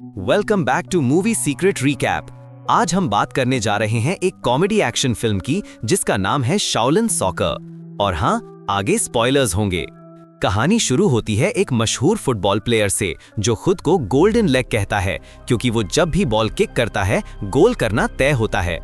Welcome back to movie secret recap. आज हम बात करने जा रहे हैं एक कॉमेडी एक्शन फिल्म की जिसका नाम है शाओलिन सॉकर। और हाँ, आगे स्पॉयलर्स होंगे। कहानी शुरू होती है एक मशहूर फुटबॉल प्लेयर से जो खुद को गोल्डन लेग कहता है क्योंकि वो जब भी बॉल किक करता है गोल करना तय होता है।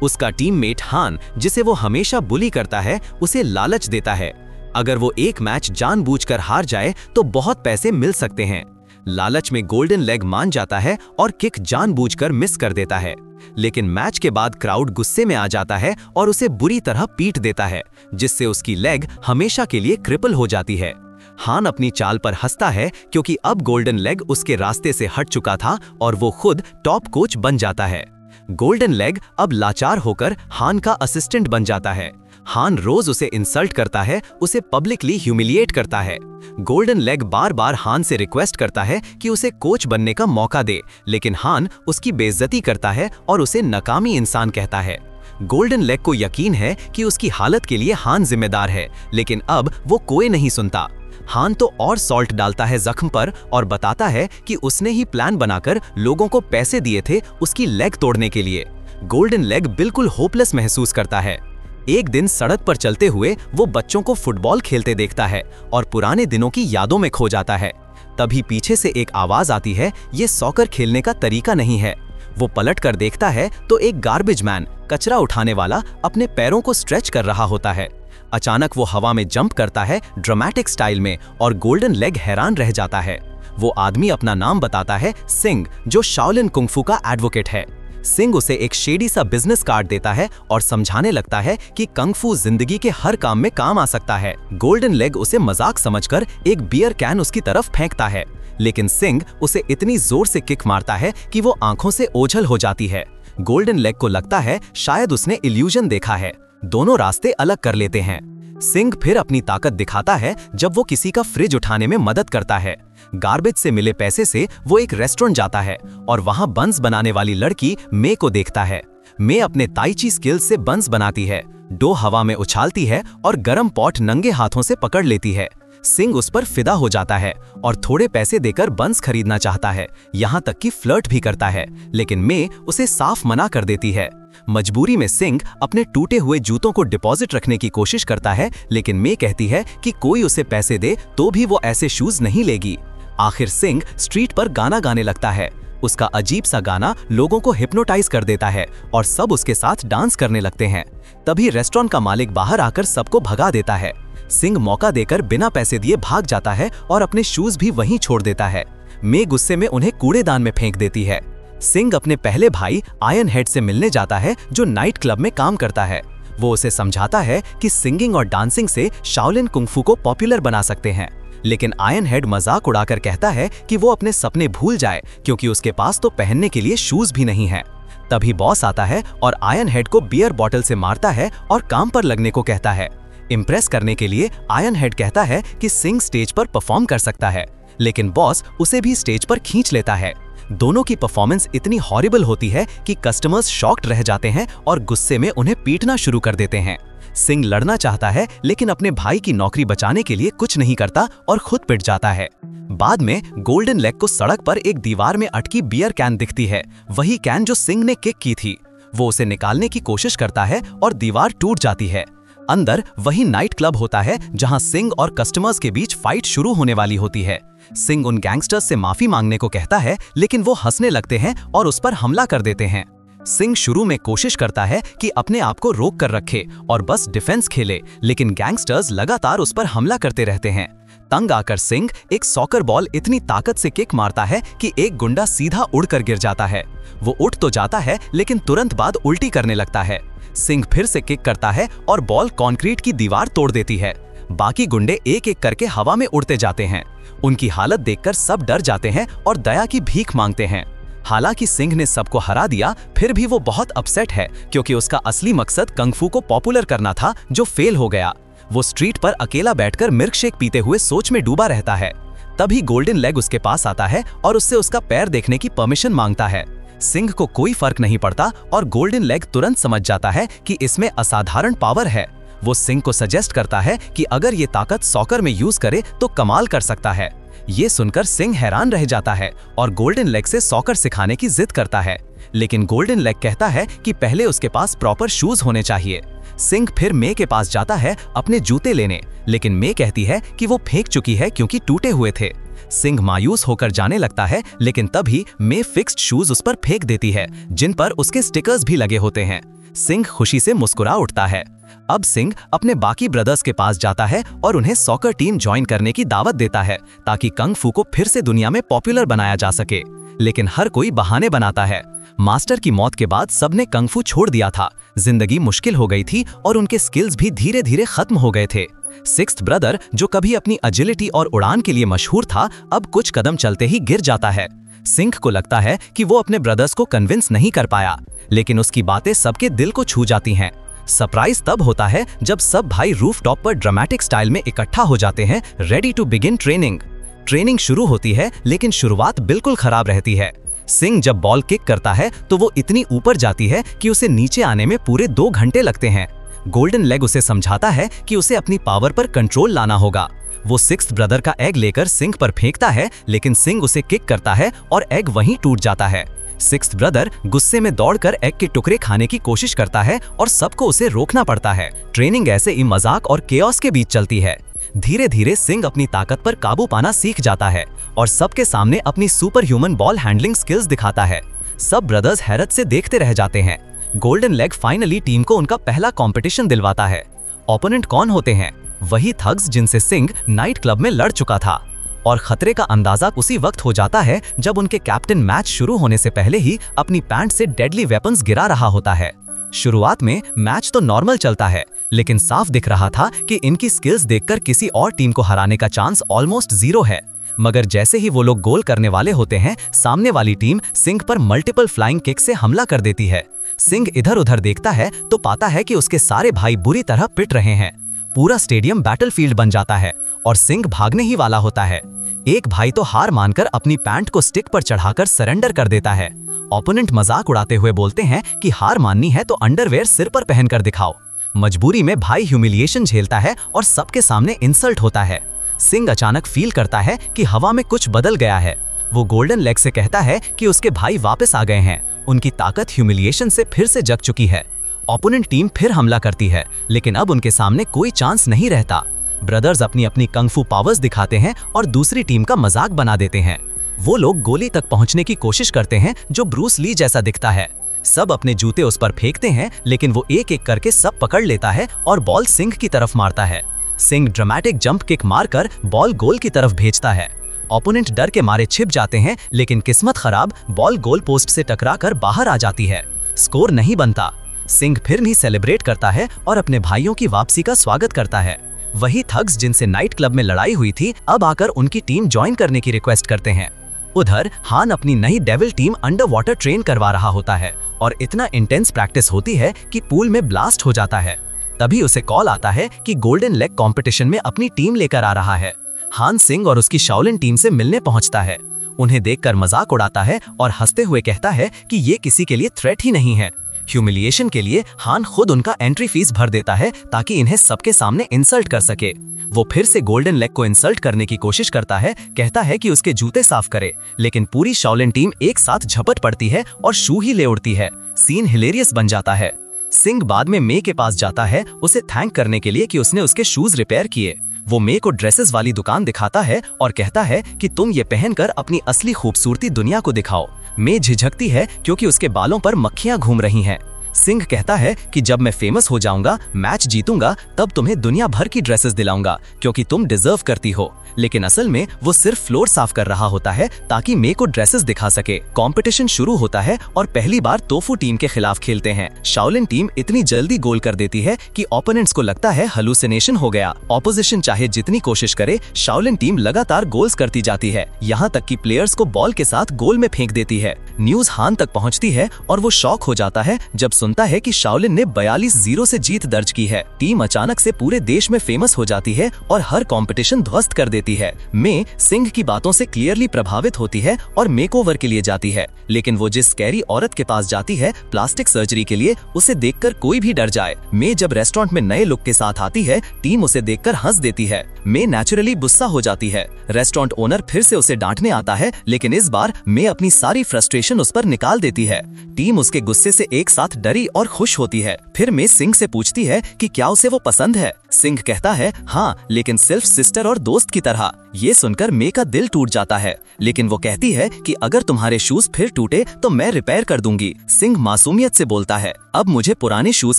उसका टीममेट हान, जिसे वो हमेशा बुली करता है, उसे लालच देता है। अगर वो एक मैच जानबूझकर हार जाए तो बहुत पैसे मिल सकते हैं। लालच में गोल्डन लेग मान जाता है और किक जानबूझकर मिस कर देता है। लेकिन मैच के बाद क्राउड गुस्से में आ जाता है और उसे बुरी तरह पीट देता है, जिससे उसकी लेग हमेशा के लिए क्रिपल हो जाती है। हान अपनी चाल पर हंसता है क्योंकि अब गोल्डन लेग उसके रास्ते से हट चुका था और वो खुद टॉप कोच बन जाता है। गोल्डन लेग अब लाचार होकर हान का असिस्टेंट बन जाता है। हान रोज उसे इंसल्ट करता है, उसे पब्लिकली ह्यूमिलिएट करता है। गोल्डन लेग बार बार हान से रिक्वेस्ट करता है कि उसे कोच बनने का मौका दे, लेकिन हान उसकी बेइज्जती करता है और उसे नकामी इंसान कहता है। गोल्डन लेग को यकीन है कि उसकी हालत के लिए हान जिम्मेदार है, लेकिन अब वो कोई नहीं सुनता। हान तो और सॉल्ट डालता है जख्म पर और बताता है कि उसने ही प्लान बनाकर लोगों को पैसे दिए थे उसकी लेग तोड़ने के लिए। गोल्डन लेग बिल्कुल होपलेस महसूस करता है। एक दिन सड़क पर चलते हुए वो बच्चों को फुटबॉल खेलते देखता है और पुराने दिनों की यादों में खो जाता है। तभी पीछे से एक आवाज आती है, ये सॉकर खेलने का तरीका नहीं है। वो पलट कर देखता है तो एक गार्बेज मैन, कचरा उठाने वाला, अपने पैरों को स्ट्रेच कर रहा होता है। अचानक वो हवा में जंप करता है ड्रामेटिक स्टाइल में और गोल्डन लेग हैरान रह जाता है। वो आदमी अपना नाम बताता है, सिंह, जो शाओलिन कुंग-फू का एडवोकेट है। सिंह उसे एक शेडी सा बिजनेस कार्ड देता है और समझाने लगता है कि कंग-फू जिंदगी के हर काम में काम आ सकता है। गोल्डन लेग उसे मजाक समझकर एक बियर कैन उसकी तरफ फेंकता है, लेकिन सिंह उसे इतनी जोर से किक मारता है कि वो आंखों से ओझल हो जाती है। गोल्डन लेग को लगता है शायद उसने इल्यूजन देखा है। दोनों रास्ते अलग कर लेते हैं। सिंह फिर अपनी ताकत दिखाता है जब वो किसी का फ्रिज उठाने में मदद करता है। गार्बेज से मिले पैसे से वो एक रेस्टोरेंट जाता है और वहां बंस बनाने वाली लड़की मे को देखता है। मे अपने ताइची स्किल्स से बंस बनाती है, डो हवा में उछालती है और गरम पॉट नंगे हाथों से पकड़ लेती है। सिंह उस पर फिदा हो जाता है और थोड़े पैसे देकर बंस खरीदना चाहता है, यहाँ तक कि फ्लर्ट भी करता है, लेकिन मे उसे साफ मना कर देती है। मजबूरी में सिंह अपने टूटे हुए जूतों को डिपॉजिट रखने की कोशिश करता है, लेकिन मे कहती है कि कोई उसे पैसे दे तो भी वो ऐसे शूज नहीं लेगी। आखिर सिंह स्ट्रीट पर गाना गाने लगता है। उसका अजीब सा गाना लोगों को हिप्नोटाइज कर देता है और सब उसके साथ डांस करने लगते हैं। तभी रेस्टोरेंट का मालिक बाहर आकर सबको भगा देता है। सिंह मौका देकर बिना पैसे दिए भाग जाता है और अपने शूज भी वहीं छोड़ देता है। मे गुस्से में उन्हें कूड़ेदान में फेंक देती है। सिंह अपने पहले भाई आयन हेड से मिलने जाता है जो नाइट क्लब में काम करता है। वो उसे समझाता है कि सिंगिंग और डांसिंग से शाओलिन कुंग-फू को पॉपुलर बना सकते हैं, लेकिन आयन हेड मजाक उड़ाकर कहता है कि वो अपने सपने भूल जाए क्योंकि उसके पास तो पहनने के लिए शूज भी नहीं है। तभी बॉस आता है और आयन हेड को बियर बॉटल से मारता है और काम पर लगने को कहता है। इम्प्रेस करने के लिए आयन हेड कहता है कि सिंह स्टेज पर परफॉर्म कर सकता है, लेकिन बॉस उसे भी स्टेज पर खींच लेता है। दोनों की परफॉर्मेंस इतनी हॉरिबल होती है कि कस्टमर्स शॉक्ड रह जाते हैं और गुस्से में उन्हें पीटना शुरू कर देते हैं। सिंह लड़ना चाहता है लेकिन अपने भाई की नौकरी बचाने के लिए कुछ नहीं करता और खुद पिट जाता है। बाद में गोल्डन लेग को सड़क पर एक दीवार में अटकी बियर कैन दिखती है, वही कैन जो सिंह ने किक की थी। वो उसे निकालने की कोशिश करता है और दीवार टूट जाती है। अंदर वही नाइट क्लब होता है जहां सिंह और कस्टमर्स के बीच फाइट शुरू होने वाली होती है। सिंह उन गैंगस्टर्स से माफी मांगने को कहता है, लेकिन वो हंसने लगते हैं और उस पर हमला कर देते हैं। सिंह शुरू में कोशिश करता है कि अपने आप को रोक कर रखे और बस डिफेंस खेले, लेकिन गैंगस्टर्स लगातार उस पर हमला करते रहते हैं। तंग आकर सिंह एक सॉकर बॉल इतनी ताकत से किक मारता है कि एक गुंडा सीधा उड़कर गिर जाता है। वो उठ तो जाता है लेकिन तुरंत बाद उल्टी करने लगता है। सिंह फिर से किक करता है और बॉल कंक्रीट की दीवार तोड़ देती है। बाकी गुंडे एक एक करके हवा में उड़ते जाते हैं। उनकी हालत देखकर सब डर जाते हैं और दया की भीख मांगते हैं। हालांकि सिंह ने सबको हरा दिया, फिर भी वो बहुत अपसेट है क्योंकि उसका असली मकसद कंग-फू को पॉपुलर करना था, जो फेल हो गया। वो स्ट्रीट पर अकेला बैठकर मिल्कशेक पीते हुए सोच में डूबा रहता है। तभी गोल्डन लेग उसके पास आता है और उससे उसका पैर देखने की परमिशन मांगता है। सिंह को कोई फर्क नहीं पड़ता और गोल्डन लेग तुरंत समझ जाता है कि इसमें असाधारण पावर है। वो सिंह को सजेस्ट करता है कि अगर ये ताकत सॉकर में यूज करे तो कमाल कर सकता है। ये सुनकर सिंह हैरान रह जाता है और गोल्डन लेग से सॉकर सिखाने की जिद करता है, लेकिन गोल्डन लेग कहता है कि पहले उसके पास प्रॉपर शूज होने चाहिए। सिंह फिर मे के पास जाता है अपने जूते लेने, लेकिन मे कहती है कि वो फेंक चुकी है क्योंकि टूटे हुए थे। सिंह मायूस होकर जाने लगता है, लेकिन तभी मे फिक्स्ड शूज उस पर फेंक देती है, जिन पर उसके स्टिकर्स भी लगे होते हैं। सिंह खुशी से मुस्कुरा उठता है। अब सिंह अपने बाकी ब्रदर्स के पास जाता है और उन्हें सॉकर टीम ज्वाइन करने की दावत देता है, ताकि कंग फू को फिर से दुनिया में पॉपुलर बनाया जा सके। लेकिन हर कोई बहाने बनाता है। मास्टर की मौत के बाद सबने कंग फू छोड़ दिया था, जिंदगी मुश्किल हो गई थी और उनके स्किल्स भी धीरे धीरे खत्म हो गए थे। सिक्स्थ ब्रदर, जो कभी अपनी एजिलिटी और उड़ान के लिए मशहूर था, अब कुछ कदम चलते ही गिर जाता है। सिंह को लगता है कि वो अपने ब्रदर्स को कन्विंस नहीं कर पाया, लेकिन उसकी बातें सबके दिल को छू जाती हैं। सरप्राइज तब होता है जब सब भाई रूफटॉप पर ड्रामेटिक स्टाइल में इकट्ठा हो जाते हैं, ready to begin training. Training शुरू होती है, लेकिन शुरुआत बिल्कुल खराब रहती है। सिंह जब बॉल किक करता है तो वो इतनी ऊपर जाती है कि उसे नीचे आने में पूरे 2 घंटे लगते हैं। गोल्डन लेग उसे समझाता है कि उसे अपनी पावर पर कंट्रोल लाना होगा। वो सिक्स्थ ब्रदर का एग लेकर सिंह पर फेंकता है, लेकिन सिंह उसे किक करता है और एग वहीं टूट जाता है। सिक्स्थ ब्रदर गुस्से में दौड़कर एग के टुकड़े खाने की कोशिश करता है और सबको उसे रोकना पड़ता है। ट्रेनिंग ऐसे ही मजाक और केओस के बीच चलती है। धीरे धीरे सिंह अपनी ताकत पर काबू पाना सीख जाता है और सबके सामने अपनी super human ball handling skills दिखाता है। सब ब्रदर्स हैरत से देखते रह जाते हैं। गोल्डन लेग फाइनली टीम को उनका पहला कंपटीशन दिलवाता है। ओपोनेंट कौन होते हैं? वही थग्स जिनसे सिंह नाइट क्लब में लड़ चुका था। और खतरे का अंदाजा उसी वक्त हो जाता है जब उनके कैप्टन मैच शुरू होने से पहले ही अपनी पैंट से डेडली वेपन्स गिरा रहा होता है। शुरुआत में मैच तो नॉर्मल चलता है, लेकिन साफ दिख रहा था कि इनकी स्किल्स देखकर किसी और टीम को हराने का चांस ऑलमोस्ट 0 है। मगर जैसे ही वो लोग गोल करने वाले होते हैं, सामने वाली टीम सिंह पर मल्टीपल फ्लाइंग किक से हमला कर देती है। सिंह इधर उधर देखता है तो पाता है कि उसके सारे भाई बुरी तरह पिट रहे हैं। पूरा स्टेडियम बैटलफील्ड बन जाता है और सिंह भागने ही वाला होता है। एक भाई तो हार मानकर अपनी पैंट को स्टिक पर चढ़ाकर सरेंडर कर देता है। ओपोनेंट मजाक उड़ाते हुए बोलते हैं कि हार माननी है तो अंडरवेयर सिर पर पहनकर दिखाओ। मजबूरी में भाई ह्यूमिलिएशन झेलता है और सबके सामने इंसल्ट होता है। सिंह अचानक फील करता है कि हवा में कुछ बदल गया है। वो गोल्डन लेग से कहता है कि उसके भाई वापस आ गए हैं। उनकी ताकत ह्यूमिलिएशन से फिर से जग चुकी है। ओपोनेंट टीम फिर हमला करती है, लेकिन अब उनके सामने कोई चांस नहीं रहता। ब्रदर्स अपनी अपनी कंग फू पावर्स दिखाते हैं और दूसरी टीम का मजाक बना देते हैं। वो लोग गोली तक पहुंचने की कोशिश करते हैं, जो ब्रूस ली जैसा दिखता है। सब अपने जूते उस पर फेंकते हैं, लेकिन वो एक एक करके सब पकड़ लेता है और बॉल सिंह की तरफ मारता है। सिंह ड्रामेटिक जंप किक मारकर बॉल गोल की तरफ भेजता है। ओपोनेंट डर के मारे छिप जाते हैं, लेकिन किस्मत खराब, बॉल गोल पोस्ट से टकराकर बाहर आ जाती है। स्कोर नहीं बनता। सिंह फिर भी सेलिब्रेट करता है और अपने भाइयों की वापसी का स्वागत करता है। वही थग्स जिनसे नाइट क्लब में लड़ाई हुई थी, अब आकर उनकी टीम ज्वाइन करने की रिक्वेस्ट करते हैं। उधर हान अपनी नई devil team under water train करवा रहा होता है और इतना इंटेंस प्रैक्टिस होती है कि पूल में ब्लास्ट हो जाता है। तभी उसे कॉल आता है कि गोल्डन लेग कंपटीशन में अपनी टीम लेकर आ रहा है। हान सिंह और उसकी शाओलिन टीम से मिलने पहुंचता है। उन्हें देखकर मजाक उड़ाता है और हंसते हुए कहता है कि ये किसी के लिए थ्रेट ही नहीं है। ह्यूमिलिएशन के लिए हान खुद उनका एंट्री फीस भर देता है ताकि इन्हें सबके सामने इंसल्ट कर सके। वो फिर से गोल्डन लेग को इंसल्ट करने की कोशिश करता है, कहता है कि उसके जूते साफ करे, लेकिन पूरी शाओलिन टीम एक साथ झपट पड़ती है और शू ही ले उड़ती है। सीन हिलेरियस बन जाता है। सिंह बाद में मे के पास जाता है उसे थैंक करने के लिए कि उसने उसके शूज रिपेयर किए। वो मे को ड्रेसेस वाली दुकान दिखाता है और कहता है कि तुम ये पहनकर अपनी असली खूबसूरती दुनिया को दिखाओ। मे झिझकती है क्योंकि उसके बालों पर मक्खियां घूम रही हैं। सिंह कहता है कि जब मैं फेमस हो जाऊंगा, मैच जीतूंगा, तब तुम्हें दुनिया भर की ड्रेसेस दिलाऊंगा क्योंकि तुम डिजर्व करती हो। लेकिन असल में वो सिर्फ फ्लोर साफ कर रहा होता है ताकि मे को ड्रेसेस दिखा सके। कंपटीशन शुरू होता है और पहली बार तोफू टीम के खिलाफ खेलते हैं। शाओलिन टीम इतनी जल्दी गोल कर देती है कि ओपोनेंट्स को लगता है हेलुसिनेशन हो गया। ऑपोजिशन चाहे जितनी कोशिश करे, शाओलिन टीम लगातार गोल्स करती जाती है, यहाँ तक कि प्लेयर्स को बॉल के साथ गोल में फेंक देती है। न्यूज हान तक पहुँचती है और वो शॉक हो जाता है जब सुनता है कि शाओलिन ने 42-0 से जीत दर्ज की है। टीम अचानक से पूरे देश में फेमस हो जाती है और हर कंपटीशन ध्वस्त कर देती है। मे सिंह की बातों से क्लियरली प्रभावित होती है और मेकओवर के लिए जाती है, लेकिन वो जिस स्कैरी औरत के पास जाती है प्लास्टिक सर्जरी के लिए, उसे देखकर कोई भी डर जाए। मे जब रेस्टोरेंट में नए लुक के साथ आती है, टीम उसे देखकर हंस देती है। मे नेचुरली गुस्सा हो जाती है। रेस्टोरेंट ओनर फिर से उसे डांटने आता है, लेकिन इस बार मे अपनी सारी फ्रस्ट्रेशन उस पर निकाल देती है। टीम उसके गुस्से से एक साथ डरी और खुश होती है। फिर मे सिंह से पूछती है कि क्या उसे वो पसंद है। सिंह कहता है हाँ, लेकिन सिर्फ सिस्टर और दोस्त की तरह। ये सुनकर मे का दिल टूट जाता है, लेकिन वो कहती है कि अगर तुम्हारे शूज फिर टूटे तो मैं रिपेयर कर दूंगी। सिंह मासूमियत से बोलता है, अब मुझे पुराने शूज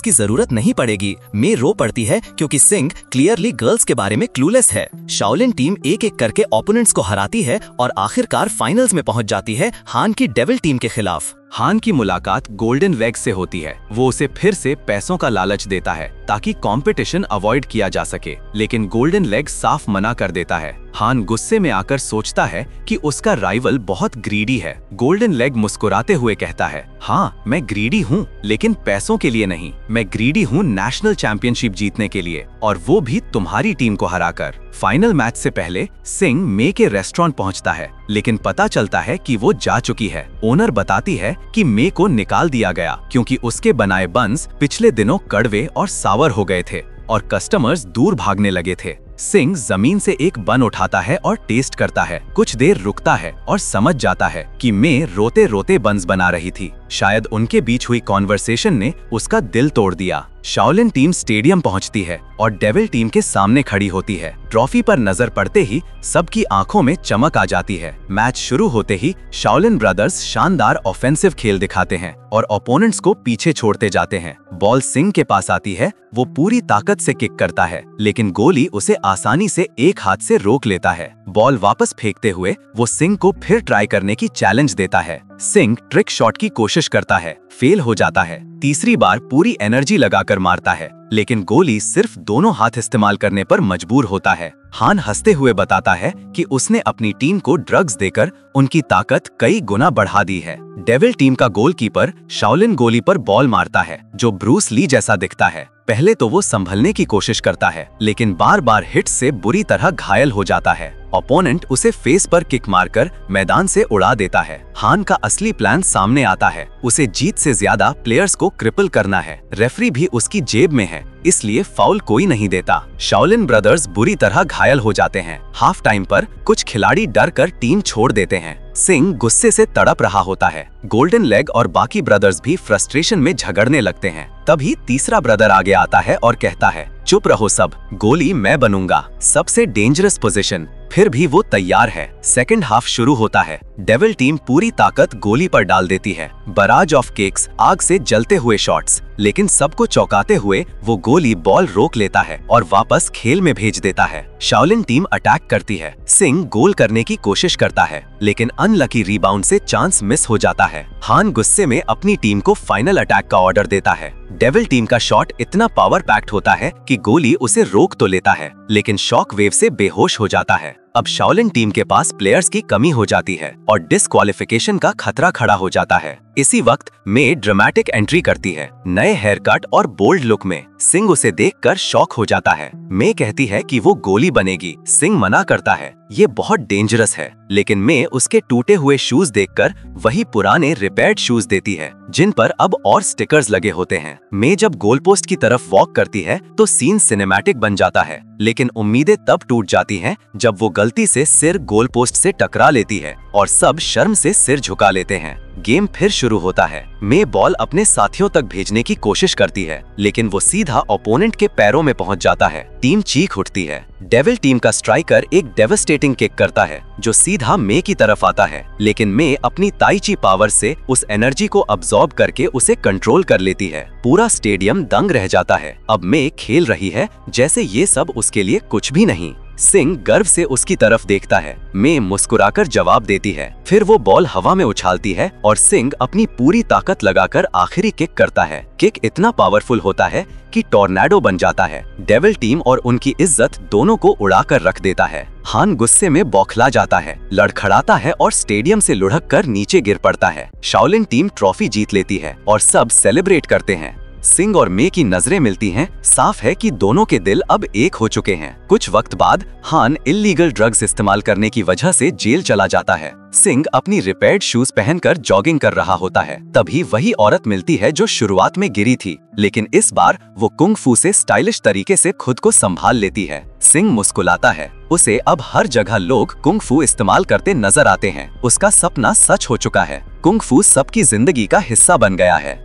की जरूरत नहीं पड़ेगी। मे रो पड़ती है क्योंकि सिंह क्लियरली गर्ल्स के बारे में क्लूलेस है। शाओलिन टीम एक एक करके ओपोनेंट्स को हराती है और आखिरकार फाइनल्स में पहुंच जाती है हान की डेविल टीम के खिलाफ। हान की मुलाकात गोल्डन लेग से होती है। वो उसे फिर से पैसों का लालच देता है ताकि कंपटीशन अवॉइड किया जा सके, लेकिन गोल्डन लेग साफ मना कर देता है। हान गुस्से में आकर सोचता है कि उसका राइवल बहुत ग्रीडी है। गोल्डन लेग मुस्कुराते हुए कहता है, हाँ मैं ग्रीडी हूँ, लेकिन पैसों के लिए नहीं। मैं ग्रीडी हूँ नेशनल चैंपियनशिप जीतने के लिए, और वो भी तुम्हारी टीम को हराकर। फाइनल मैच से पहले सिंह मे के रेस्टोरेंट पहुंचता है, लेकिन पता चलता है कि वो जा चुकी है। ओनर बताती है कि मे को निकाल दिया गया क्योंकि उसके बनाए बन्स पिछले दिनों कड़वे और सावर हो गए थे और कस्टमर्स दूर भागने लगे थे। सिंह जमीन से एक बन उठाता है और टेस्ट करता है। कुछ देर रुकता है और समझ जाता है कि मे रोते रोते बन्स बना रही थी। शायद उनके बीच हुई कॉन्वर्सेशन ने उसका दिल तोड़ दिया। शाओलिन टीम स्टेडियम पहुंचती है और डेविल टीम के सामने खड़ी होती है। ट्रॉफी पर नजर पड़ते ही सबकी आंखों में चमक आ जाती है। मैच शुरू होते ही शाओलिन ब्रदर्स शानदार ऑफेंसिव खेल दिखाते हैं और ओपोनेंट्स को पीछे छोड़ते जाते हैं। बॉल सिंह के पास आती है, वो पूरी ताकत से किक करता है, लेकिन गोली उसे आसानी से एक हाथ से रोक लेता है। बॉल वापस फेंकते हुए वो सिंह को फिर ट्राई करने की चैलेंज देता है। सिंह ट्रिक शॉट की कोशिश करता है, फेल हो जाता है। तीसरी बार पूरी एनर्जी लगाकर मारता है, लेकिन गोली सिर्फ दोनों हाथ इस्तेमाल करने पर मजबूर होता है। हान हंसते हुए बताता है कि उसने अपनी टीम को ड्रग्स देकर उनकी ताकत कई गुना बढ़ा दी है। डेविल टीम का गोलकीपर शाओलिन गोली पर बॉल मारता है, जो ब्रूस ली जैसा दिखता है। पहले तो वो संभलने की कोशिश करता है, लेकिन बार बार हिट से बुरी तरह घायल हो जाता है। ओपोनेंट उसे फेस पर किक मारकर मैदान से उड़ा देता है। हान का असली प्लान सामने आता है, उसे जीत से ज्यादा प्लेयर्स को क्रिपल करना है। रेफरी भी उसकी जेब में है, इसलिए फाउल कोई नहीं देता। शाओलिन ब्रदर्स बुरी तरह घायल हो जाते हैं। हाफ टाइम पर कुछ खिलाड़ी डर कर टीम छोड़ देते हैं। सिंह गुस्से से तड़प रहा होता है। गोल्डन लेग और बाकी ब्रदर्स भी फ्रस्ट्रेशन में झगड़ने लगते हैं। तभी तीसरा ब्रदर आगे आता है और कहता है, चुप रहो सब, गोली मैं बनूंगा। सबसे डेंजरस पोजीशन, फिर भी वो तैयार है। सेकंड हाफ शुरू होता है। डेविल टीम पूरी ताकत गोली पर डाल देती है। बराज ऑफ किक्स, आग से जलते हुए शॉट्स, लेकिन सबको चौंकाते हुए वो गोली बॉल रोक लेता है और वापस खेल में भेज देता है। शाओलिन टीम अटैक करती है। सिंह गोल करने की कोशिश करता है, लेकिन अनलकी रिबाउंड से चांस मिस हो जाता है। हान गुस्से में अपनी टीम को फाइनल अटैक का ऑर्डर देता है। डेविल टीम का शॉट इतना पावर पैक्ड होता है कि गोली उसे रोक तो लेता है, लेकिन शॉक वेव से बेहोश हो जाता है। अब शाओलिन टीम के पास प्लेयर्स की कमी हो जाती है और डिस्क्वालिफिकेशन का खतरा खड़ा हो जाता है। इसी वक्त मे ड्रामेटिक एंट्री करती है, नए हेयर कट और बोल्ड लुक में। सिंह उसे देखकर शॉक हो जाता है। मे कहती है कि वो गोली बनेगी। सिंह मना करता है, ये बहुत डेंजरस है, लेकिन मे उसके टूटे हुए शूज देखकर वही पुराने रिपेयर्ड शूज देती है, जिन पर अब और स्टिकर्स लगे होते हैं। मे जब गोल पोस्ट की तरफ वॉक करती है तो सीन सिनेमैटिक बन जाता है, लेकिन उम्मीदें तब टूट जाती हैं जब वो गलती से सिर गोल पोस्ट से टकरा लेती है और सब शर्म से सिर झुका लेते हैं। गेम फिर शुरू होता है। मे बॉल अपने साथियों तक भेजने की कोशिश करती है, लेकिन वो सीधा ओपोनेंट के पैरों में पहुंच जाता है। टीम चीख उठती है। डेविल टीम का स्ट्राइकर एक डेवास्टेटिंग किक करता है जो सीधा मे की तरफ आता है, लेकिन मे अपनी ताइची पावर से उस एनर्जी को अब्सॉर्ब करके उसे कंट्रोल कर लेती है। पूरा स्टेडियम दंग रह जाता है। अब मे खेल रही है जैसे ये सब उसके लिए कुछ भी नहीं। सिंह गर्व से उसकी तरफ देखता है। मे मुस्कुराकर जवाब देती है। फिर वो बॉल हवा में उछालती है और सिंह अपनी पूरी ताकत लगाकर आखिरी किक करता है। किक इतना पावरफुल होता है कि टॉर्नेडो बन जाता है। डेविल टीम और उनकी इज्जत दोनों को उड़ाकर रख देता है। हान गुस्से में बौखला जाता है, लड़खड़ाता है और स्टेडियम से लुढ़क कर नीचे गिर पड़ता है। शाओलिन टीम ट्रॉफी जीत लेती है और सब सेलिब्रेट करते हैं। सिंग और मे की नजरें मिलती हैं। साफ है कि दोनों के दिल अब एक हो चुके हैं। कुछ वक्त बाद हान इल्लीगल ड्रग्स इस्तेमाल करने की वजह से जेल चला जाता है। सिंग अपनी रिपेयर्ड शूज पहनकर जॉगिंग कर रहा होता है। तभी वही औरत मिलती है जो शुरुआत में गिरी थी, लेकिन इस बार वो कुंग फू से स्टाइलिश तरीके से खुद को संभाल लेती है। सिंग मुस्कुराता है। उसे अब हर जगह लोग कुंग फू इस्तेमाल करते नजर आते हैं। उसका सपना सच हो चुका है। कुंग फू सबकी जिंदगी का हिस्सा बन गया है।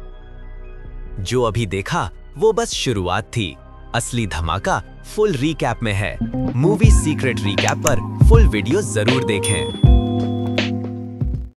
जो अभी देखा वो बस शुरुआत थी। असली धमाका फुल रीकैप में है। मूवी सीक्रेट रीकैप पर फुल वीडियो जरूर देखें।